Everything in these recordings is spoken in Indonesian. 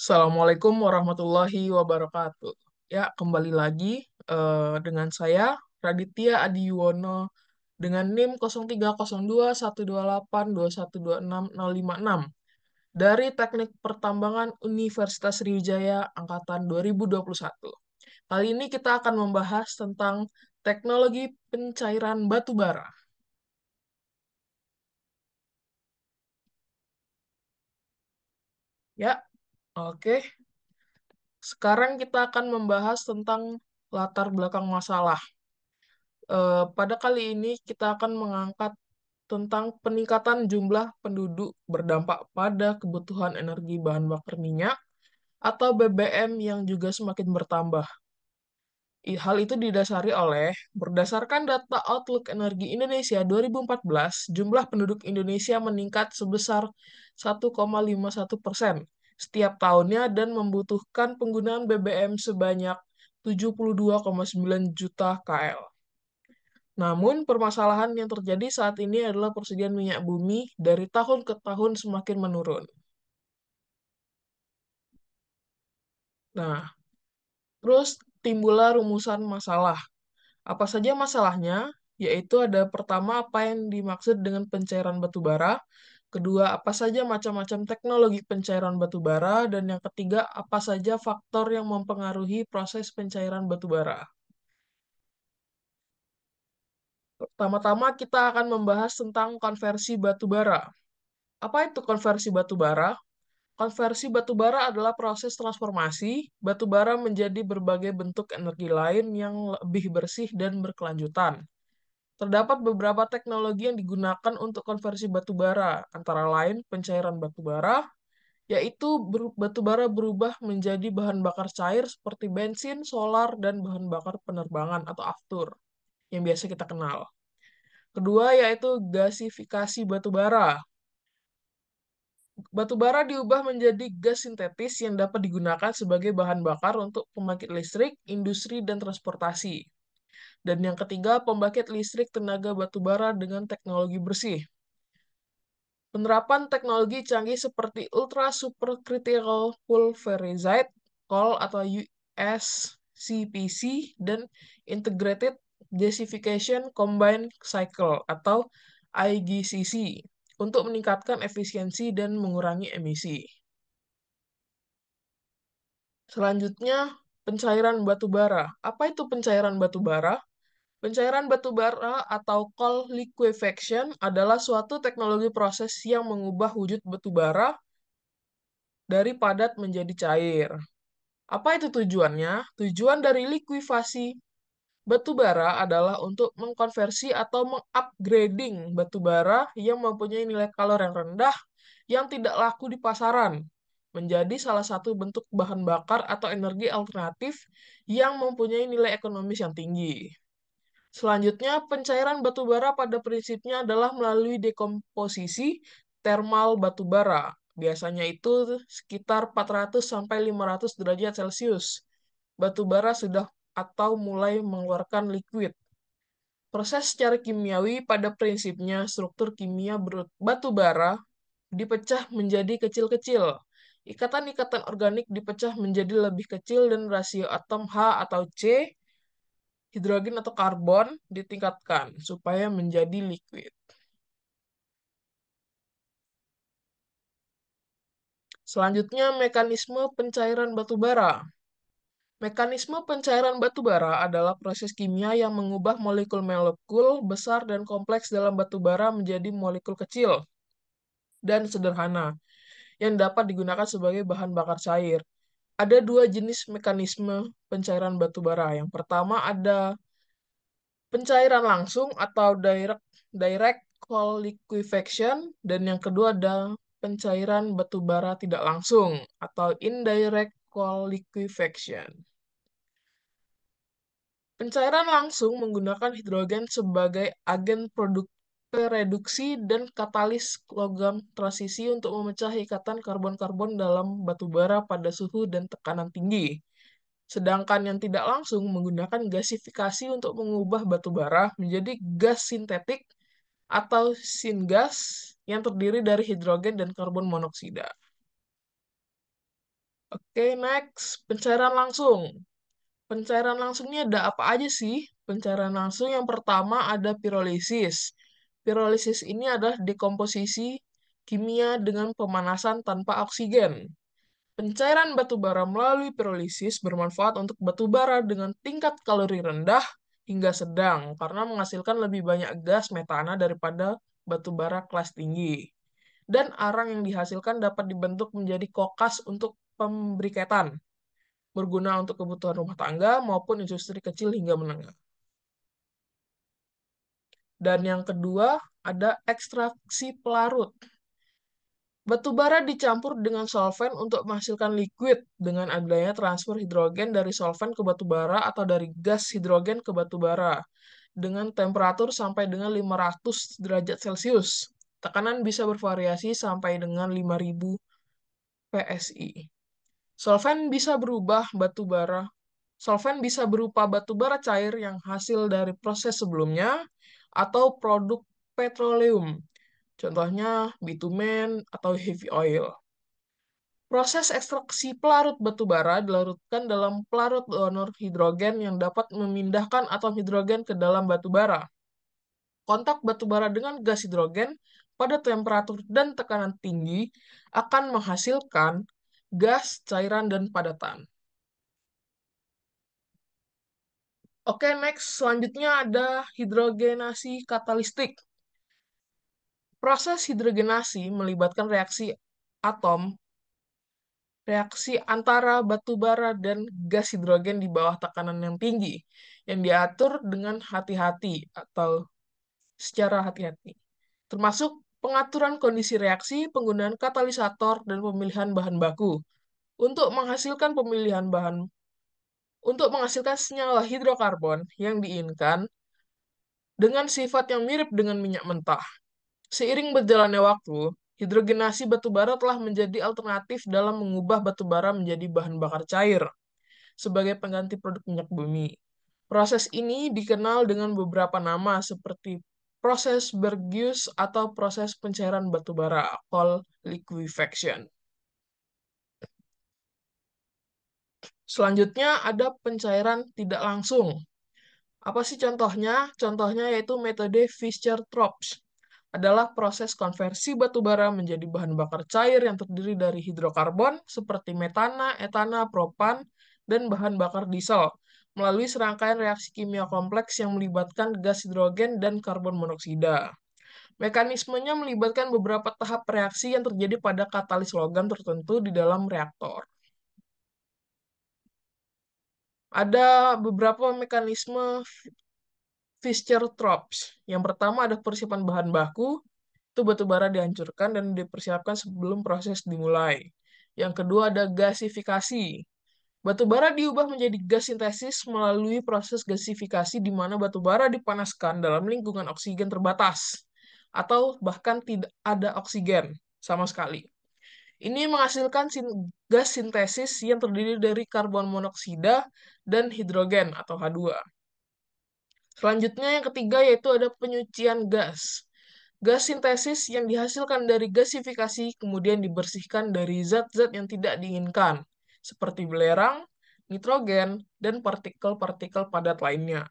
Assalamualaikum warahmatullahi wabarakatuh. Ya, kembali lagi dengan saya Raditya Adiyuwono dengan NIM 030212826056 dari Teknik Pertambangan Universitas Sriwijaya angkatan 2021. Kali ini kita akan membahas tentang teknologi pencairan batu bara. Ya, oke. Sekarang kita akan membahas tentang latar belakang masalah. Pada kali ini kita akan mengangkat tentang peningkatan jumlah penduduk berdampak pada kebutuhan energi bahan bakar minyak atau BBM yang juga semakin bertambah. Hal itu didasari oleh berdasarkan data Outlook Energi Indonesia 2014, jumlah penduduk Indonesia meningkat sebesar 1,51% setiap tahunnya dan membutuhkan penggunaan BBM sebanyak 72,9 juta KL. Namun, permasalahan yang terjadi saat ini adalah persediaan minyak bumi dari tahun ke tahun semakin menurun. Nah, terus timbullah rumusan masalah. Apa saja masalahnya? Yaitu ada pertama apa yang dimaksud dengan pencairan batu bara, kedua apa saja macam-macam teknologi pencairan batu bara, dan yang ketiga apa saja faktor yang mempengaruhi proses pencairan batu bara. Pertama-tama kita akan membahas tentang konversi batu bara. Apa itu konversi batu bara? Konversi batu bara adalah proses transformasi batu bara menjadi berbagai bentuk energi lain yang lebih bersih dan berkelanjutan. Terdapat beberapa teknologi yang digunakan untuk konversi batu bara, antara lain pencairan batu bara, yaitu batu bara berubah menjadi bahan bakar cair seperti bensin, solar, dan bahan bakar penerbangan atau aftur, yang biasa kita kenal. Kedua yaitu gasifikasi batu bara. Batu bara diubah menjadi gas sintetis yang dapat digunakan sebagai bahan bakar untuk pembangkit listrik, industri, dan transportasi. Dan yang ketiga, pembangkit listrik tenaga batu bara dengan teknologi bersih. Penerapan teknologi canggih seperti Ultra Supercritical Pulverized Coal atau USCPC dan Integrated Gasification Combined Cycle atau IGCC untuk meningkatkan efisiensi dan mengurangi emisi. Selanjutnya, pencairan batu bara. Apa itu pencairan batu bara? Pencairan batu bara atau coal liquefaction adalah suatu teknologi proses yang mengubah wujud batu bara dari padat menjadi cair. Apa itu tujuannya? Tujuan dari likuifasi batu bara adalah untuk mengkonversi atau mengupgrading batu bara yang mempunyai nilai kalor yang rendah yang tidak laku di pasaran menjadi salah satu bentuk bahan bakar atau energi alternatif yang mempunyai nilai ekonomis yang tinggi. Selanjutnya, pencairan batu bara pada prinsipnya adalah melalui dekomposisi termal batu bara. Biasanya itu sekitar 400 sampai 500 derajat Celcius. Batu bara sudah atau mulai mengeluarkan liquid. Proses secara kimiawi pada prinsipnya struktur kimia batu bara dipecah menjadi kecil-kecil. Ikatan-ikatan organik dipecah menjadi lebih kecil dan rasio atom H atau C, hidrogen atau karbon ditingkatkan supaya menjadi liquid. Selanjutnya, mekanisme pencairan batu bara. Mekanisme pencairan batu bara adalah proses kimia yang mengubah molekul-molekul besar dan kompleks dalam batu bara menjadi molekul kecil dan sederhana yang dapat digunakan sebagai bahan bakar cair. Ada dua jenis mekanisme pencairan batu bara. Yang pertama ada pencairan langsung atau direct coal liquefaction, dan yang kedua ada pencairan batu bara tidak langsung atau indirect coal liquefaction. Pencairan langsung menggunakan hidrogen sebagai agen pereduksi dan katalis logam transisi untuk memecah ikatan karbon-karbon dalam batu bara pada suhu dan tekanan tinggi. Sedangkan yang tidak langsung menggunakan gasifikasi untuk mengubah batu bara menjadi gas sintetik atau syngas yang terdiri dari hidrogen dan karbon monoksida. Oke, next. Pencairan langsung. Pencairan langsung ini ada apa aja sih? Pencairan langsung yang pertama ada pirolisis. Pirolisis ini adalah dekomposisi kimia dengan pemanasan tanpa oksigen. Pencairan batu bara melalui pirolisis bermanfaat untuk batu bara dengan tingkat kalori rendah hingga sedang karena menghasilkan lebih banyak gas metana daripada batu bara kelas tinggi. Dan arang yang dihasilkan dapat dibentuk menjadi kokas untuk pembriketan, berguna untuk kebutuhan rumah tangga maupun industri kecil hingga menengah. Dan yang kedua, ada ekstraksi pelarut. Batu bara dicampur dengan solvent untuk menghasilkan liquid dengan adanya transfer hidrogen dari solvent ke batu bara atau dari gas hidrogen ke batu bara dengan temperatur sampai dengan 500 derajat Celcius. Tekanan bisa bervariasi sampai dengan 5000 PSI. Solvent bisa berubah batu bara. Solvent bisa berupa batu bara cair yang hasil dari proses sebelumnya atau produk petroleum. Contohnya bitumen atau heavy oil. Proses ekstraksi pelarut batu bara dilarutkan dalam pelarut donor hidrogen yang dapat memindahkan atom hidrogen ke dalam batu bara. Kontak batu bara dengan gas hidrogen pada temperatur dan tekanan tinggi akan menghasilkan gas, cairan, dan padatan. Oke, next. Selanjutnya ada hidrogenasi katalistik. Proses hidrogenasi melibatkan atom, reaksi antara batu bara dan gas hidrogen di bawah tekanan yang tinggi, yang diatur dengan hati-hati atau secara hati-hati. Termasuk pengaturan kondisi reaksi, penggunaan katalisator, dan pemilihan bahan baku. Untuk menghasilkan senyawa hidrokarbon yang diinginkan dengan sifat yang mirip dengan minyak mentah. Seiring berjalannya waktu, hidrogenasi batu bara telah menjadi alternatif dalam mengubah batu bara menjadi bahan bakar cair sebagai pengganti produk minyak bumi. Proses ini dikenal dengan beberapa nama seperti proses Bergius atau proses pencairan batu bara, coal liquefaction. Selanjutnya ada pencairan tidak langsung. Apa sih contohnya? Contohnya yaitu metode Fischer-Tropsch adalah proses konversi batu bara menjadi bahan bakar cair yang terdiri dari hidrokarbon seperti metana, etana, propan, dan bahan bakar diesel melalui serangkaian reaksi kimia kompleks yang melibatkan gas hidrogen dan karbon monoksida. Mekanismenya melibatkan beberapa tahap reaksi yang terjadi pada katalis logam tertentu di dalam reaktor. Ada beberapa mekanisme Fischer-Tropsch. Yang pertama ada persiapan bahan baku, itu batu bara dihancurkan dan dipersiapkan sebelum proses dimulai. Yang kedua ada gasifikasi. Batu bara diubah menjadi gas sintesis melalui proses gasifikasi di mana batu bara dipanaskan dalam lingkungan oksigen terbatas atau bahkan tidak ada oksigen sama sekali. Ini menghasilkan gas sintesis yang terdiri dari karbon monoksida dan hidrogen atau H2. Selanjutnya yang ketiga yaitu ada penyucian gas. Gas sintesis yang dihasilkan dari gasifikasi kemudian dibersihkan dari zat-zat yang tidak diinginkan, seperti belerang, nitrogen, dan partikel-partikel padat lainnya.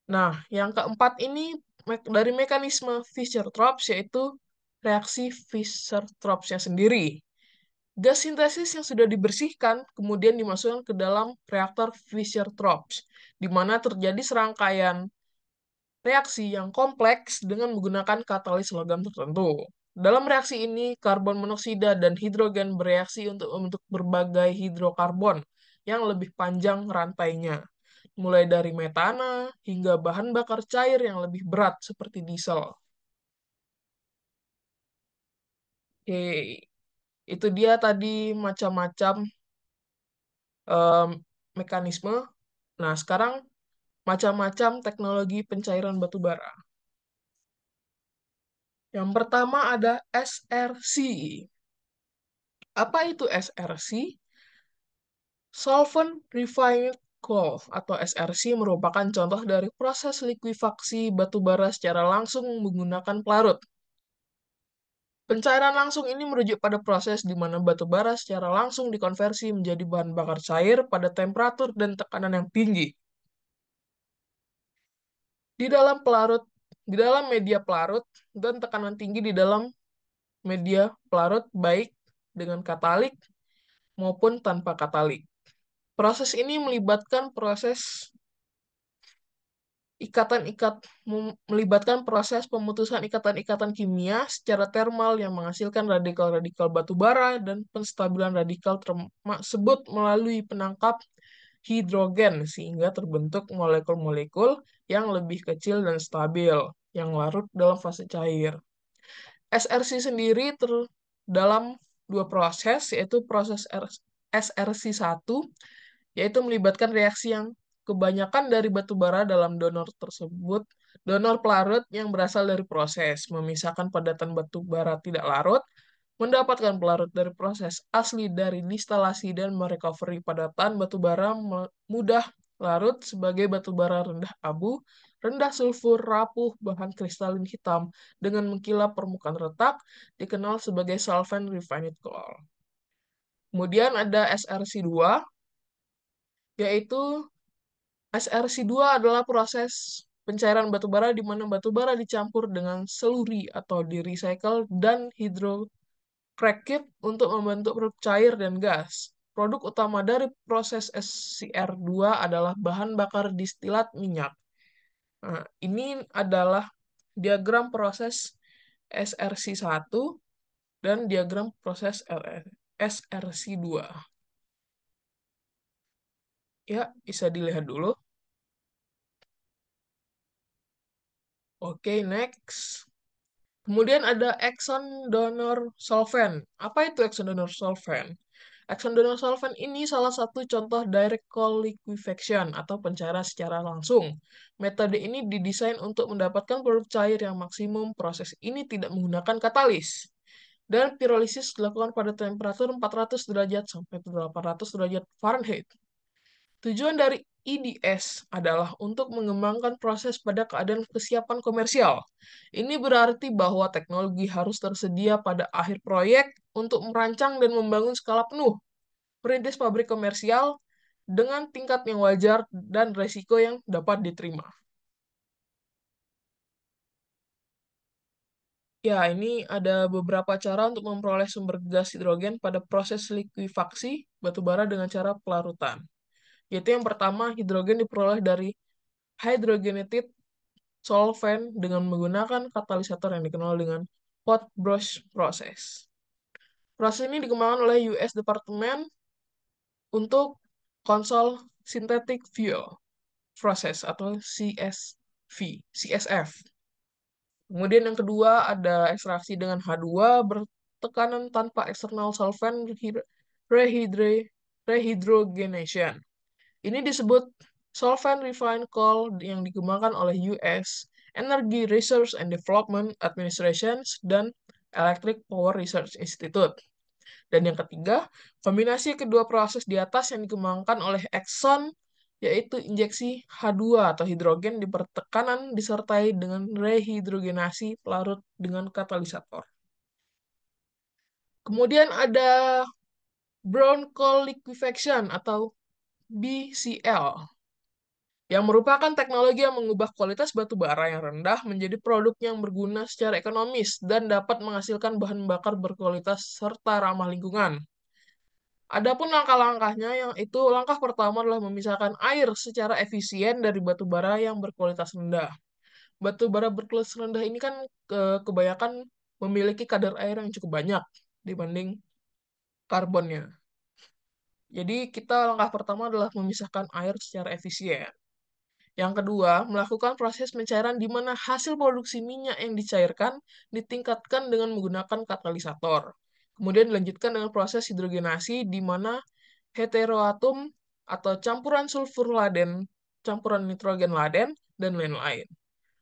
Nah, yang keempat ini dari mekanisme Fischer-Tropsch yaitu reaksi Fischer-Tropsch-nya sendiri. Gas sintesis yang sudah dibersihkan kemudian dimasukkan ke dalam reaktor Fischer-Tropsch, di mana terjadi serangkaian reaksi yang kompleks dengan menggunakan katalis logam tertentu. Dalam reaksi ini, karbon monoksida dan hidrogen bereaksi untuk membentuk berbagai hidrokarbon yang lebih panjang rantainya, mulai dari metana hingga bahan bakar cair yang lebih berat seperti diesel. Oke, itu dia tadi macam-macam em, mekanisme. Nah, sekarang macam-macam teknologi pencairan batu bara. Yang pertama ada SRC. Apa itu SRC? Solvent Refined Coal atau SRC merupakan contoh dari proses likuifaksi batu bara secara langsung menggunakan pelarut. Pencairan langsung ini merujuk pada proses di mana batu bara secara langsung dikonversi menjadi bahan bakar cair pada temperatur dan tekanan yang tinggi. Di dalam pelarut, di dalam media pelarut dan tekanan tinggi di dalam media pelarut baik dengan katalik maupun tanpa katalik. Proses ini melibatkan proses pemutusan ikatan-ikatan kimia secara termal yang menghasilkan radikal-radikal batu bara dan penstabilan radikal tersebut melalui penangkap hidrogen sehingga terbentuk molekul-molekul yang lebih kecil dan stabil yang larut dalam fase cair. SRC sendiri dalam dua proses, yaitu proses SRC1, yaitu melibatkan reaksi yang kebanyakan dari batu bara dalam donor tersebut, donor pelarut yang berasal dari proses memisahkan padatan batu bara tidak larut, mendapatkan pelarut dari proses asli dari distilasi dan merecovery padatan batu bara mudah larut sebagai batu bara rendah abu, rendah sulfur, rapuh, bahan kristalin hitam dengan mengkilap permukaan retak, dikenal sebagai solvent refined coal. Kemudian ada SRC2, yaitu SRC2 adalah proses pencairan batu bara di mana batu bara dicampur dengan seluri atau di-recycle dan hydrocracked untuk membentuk produk cair dan gas. Produk utama dari proses SCR2 adalah bahan bakar distilat minyak. Nah, ini adalah diagram proses SRC1 dan diagram proses SRC2. Ya, bisa dilihat dulu. Oke, next. Kemudian ada Exxon donor solvent. Apa itu Exxon donor solvent? Exxon donor solvent ini salah satu contoh direct cold liquefaction atau pencairan secara langsung. Metode ini didesain untuk mendapatkan produk cair yang maksimum. Proses ini tidak menggunakan katalis. Dan pirolisis dilakukan pada temperatur 400 derajat sampai 800 derajat Fahrenheit. Tujuan dari IDS adalah untuk mengembangkan proses pada keadaan kesiapan komersial. Ini berarti bahwa teknologi harus tersedia pada akhir proyek untuk merancang dan membangun skala penuh, merintis pabrik komersial dengan tingkat yang wajar dan resiko yang dapat diterima. Ya, ini ada beberapa cara untuk memperoleh sumber gas hidrogen pada proses likuifaksi batubara dengan cara pelarutan. Yaitu yang pertama, hidrogen diperoleh dari hydrogenated solvent dengan menggunakan katalisator yang dikenal dengan pot brush process. Proses ini dikembangkan oleh US Department untuk konsol synthetic fuel process atau CSF. Kemudian yang kedua ada ekstraksi dengan H2 bertekanan tanpa external solvent rehydrogenation. Ini disebut solvent refined coal yang dikembangkan oleh US Energy Research and Development Administration dan Electric Power Research Institute. Dan yang ketiga, kombinasi kedua proses di atas yang dikembangkan oleh Exxon, yaitu injeksi H2 atau hidrogen di pertekanan disertai dengan rehidrogenasi pelarut dengan katalisator. Kemudian ada brown coal liquefaction atau BCL, yang merupakan teknologi yang mengubah kualitas batu bara yang rendah menjadi produk yang berguna secara ekonomis dan dapat menghasilkan bahan bakar berkualitas serta ramah lingkungan. Adapun langkah-langkahnya, yang itu langkah pertama adalah memisahkan air secara efisien dari batu bara yang berkualitas rendah. Batu bara berkualitas rendah ini kan kebanyakan memiliki kadar air yang cukup banyak dibanding karbonnya. Jadi kita langkah pertama adalah memisahkan air secara efisien. Yang kedua, melakukan proses pencairan di mana hasil produksi minyak yang dicairkan ditingkatkan dengan menggunakan katalisator. Kemudian dilanjutkan dengan proses hidrogenasi di mana heteroatom atau campuran sulfur laden, campuran nitrogen laden, dan lain-lain.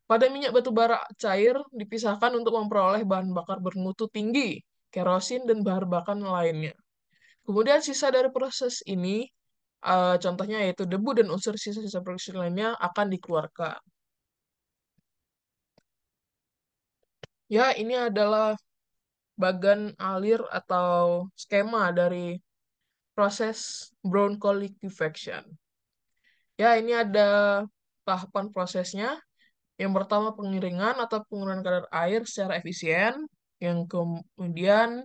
Pada minyak batu bara cair dipisahkan untuk memperoleh bahan bakar bermutu tinggi, kerosin, dan bahan bakar lainnya. Kemudian sisa dari proses ini, contohnya yaitu debu dan unsur sisa-sisa produksi lainnya akan dikeluarkan. Ya, ini adalah bagan alir atau skema dari proses brown coal liquefaction. Ya, ini ada tahapan prosesnya. Yang pertama pengiringan atau pengurangan kadar air secara efisien. Yang kemudian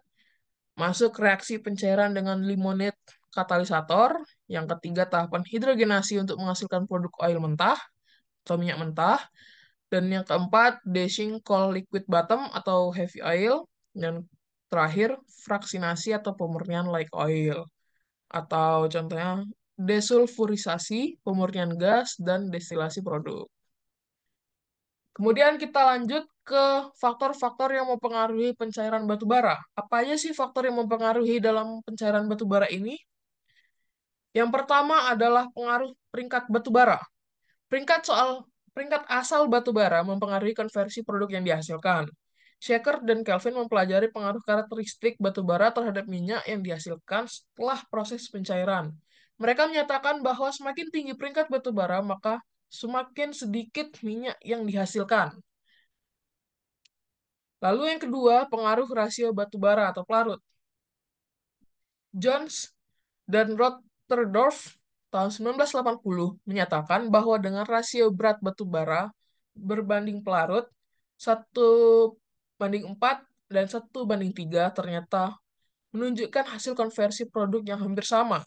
masuk reaksi pencairan dengan limonate katalisator. Yang ketiga tahapan hidrogenasi untuk menghasilkan produk oil mentah atau minyak mentah. Dan yang keempat dashing coal liquid bottom atau heavy oil. Dan terakhir fraksinasi atau pemurnian light oil. Atau contohnya desulfurisasi, pemurnian gas, dan destilasi produk. Kemudian kita lanjut ke faktor-faktor yang mempengaruhi pencairan batu bara. Apa aja sih faktor yang mempengaruhi dalam pencairan batu bara ini? Yang pertama adalah pengaruh peringkat batu bara. Peringkat soal peringkat asal batu bara mempengaruhi konversi produk yang dihasilkan. Shaker dan Kelvin mempelajari pengaruh karakteristik batu bara terhadap minyak yang dihasilkan setelah proses pencairan. Mereka menyatakan bahwa semakin tinggi peringkat batu bara, maka semakin sedikit minyak yang dihasilkan. Lalu yang kedua, pengaruh rasio batu bara atau pelarut. Jones dan Rotterdorf tahun 1980 menyatakan bahwa dengan rasio berat batu bara berbanding pelarut 1:4 dan 1:3 ternyata menunjukkan hasil konversi produk yang hampir sama.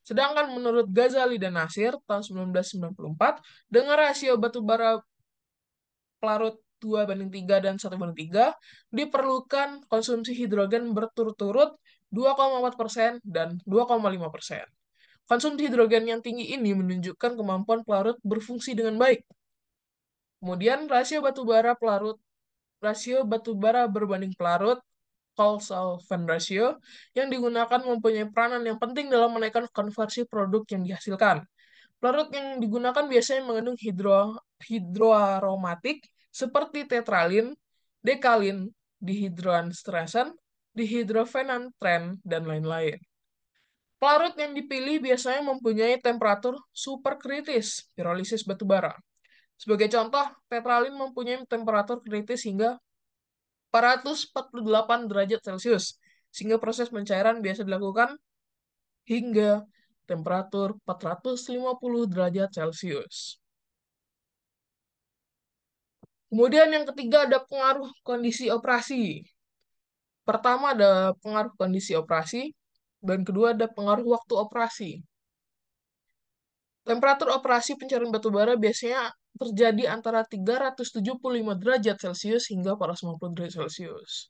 Sedangkan menurut Ghazali dan Nasir tahun 1994 dengan rasio batu bara pelarut 2:3 dan 1:3 diperlukan konsumsi hidrogen berturut-turut 2,4% dan 2,5%. Konsumsi hidrogen yang tinggi ini menunjukkan kemampuan pelarut berfungsi dengan baik. Kemudian rasio batu bara berbanding pelarut, Cold-Solvent ratio, yang digunakan mempunyai peranan yang penting dalam menaikkan konversi produk yang dihasilkan. Pelarut yang digunakan biasanya mengandung hidroaromatik seperti tetralin, dekalin, dihidroanstrasan, dihidrofenantren, dan lain-lain. Pelarut yang dipilih biasanya mempunyai temperatur superkritis, pirolisis batubara. Sebagai contoh, tetralin mempunyai temperatur kritis hingga 448 derajat Celcius, sehingga proses pencairan biasa dilakukan hingga temperatur 450 derajat Celcius. Kemudian yang ketiga ada pengaruh kondisi operasi. Pertama ada pengaruh kondisi operasi, dan kedua ada pengaruh waktu operasi. Temperatur operasi pencarian batu bara biasanya terjadi antara 375 derajat Celcius hingga 450 derajat Celcius.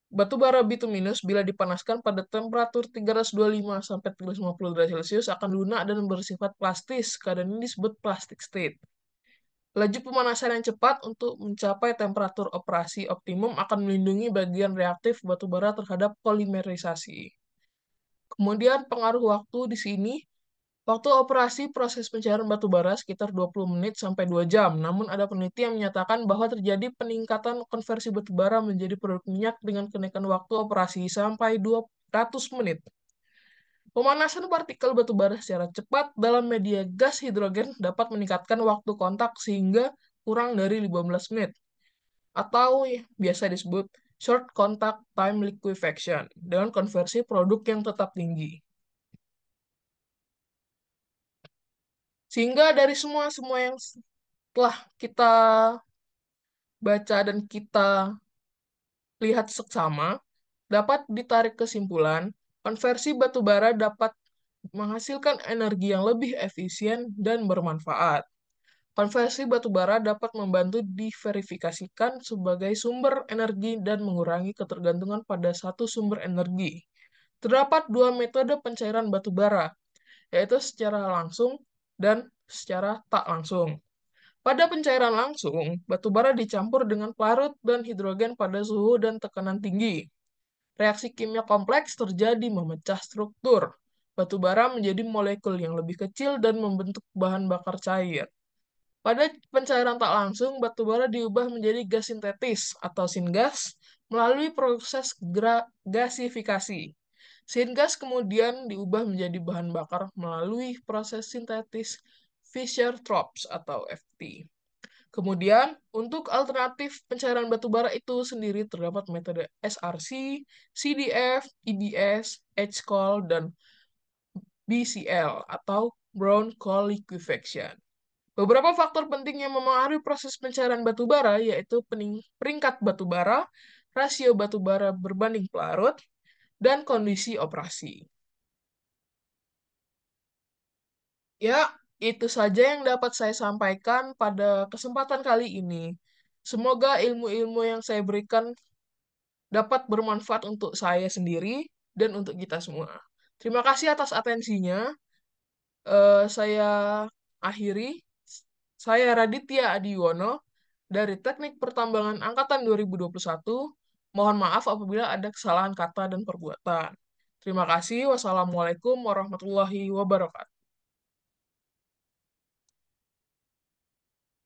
Batu bara bituminus bila dipanaskan pada temperatur 325 sampai 350 derajat Celcius akan lunak dan bersifat plastis. Keadaan ini disebut plastic state. Laju pemanasan yang cepat untuk mencapai temperatur operasi optimum akan melindungi bagian reaktif batu bara terhadap polimerisasi. Kemudian pengaruh waktu di sini, waktu operasi proses pencairan batu bara sekitar 20 menit sampai 2 jam. Namun ada peneliti yang menyatakan bahwa terjadi peningkatan konversi batu bara menjadi produk minyak dengan kenaikan waktu operasi sampai 200 menit. Pemanasan partikel batu bara secara cepat dalam media gas hidrogen dapat meningkatkan waktu kontak sehingga kurang dari 15 menit. Atau biasa disebut short contact time liquefaction dengan konversi produk yang tetap tinggi. Sehingga dari semua yang telah kita baca dan kita lihat seksama, dapat ditarik kesimpulan, konversi batu bara dapat menghasilkan energi yang lebih efisien dan bermanfaat. Konversi batu bara dapat membantu diverifikasikan sebagai sumber energi dan mengurangi ketergantungan pada satu sumber energi. Terdapat dua metode pencairan batu bara, yaitu secara langsung dan secara tak langsung. Pada pencairan langsung, batu bara dicampur dengan pelarut dan hidrogen pada suhu dan tekanan tinggi. Reaksi kimia kompleks terjadi memecah struktur. Batu bara menjadi molekul yang lebih kecil dan membentuk bahan bakar cair. Pada pencairan tak langsung, batu bara diubah menjadi gas sintetis atau syngas melalui proses gasifikasi. Syngas kemudian diubah menjadi bahan bakar melalui proses sintetis Fischer-Tropsch atau FT. Kemudian, untuk alternatif pencairan batu bara itu sendiri terdapat metode SRC, CDF, EBS, H-Coal, dan BCL atau Brown Coal Liquefaction. Beberapa faktor penting yang memengaruhi proses pencairan batu bara yaitu peringkat batu bara, rasio batu bara berbanding pelarut, dan kondisi operasi. Ya, itu saja yang dapat saya sampaikan pada kesempatan kali ini. Semoga ilmu-ilmu yang saya berikan dapat bermanfaat untuk saya sendiri dan untuk kita semua. Terima kasih atas atensinya. Saya akhiri. Saya Raditya Adiwono dari Teknik Pertambangan Angkatan 2021. Mohon maaf apabila ada kesalahan kata dan perbuatan. Terima kasih. Wassalamualaikum warahmatullahi wabarakatuh.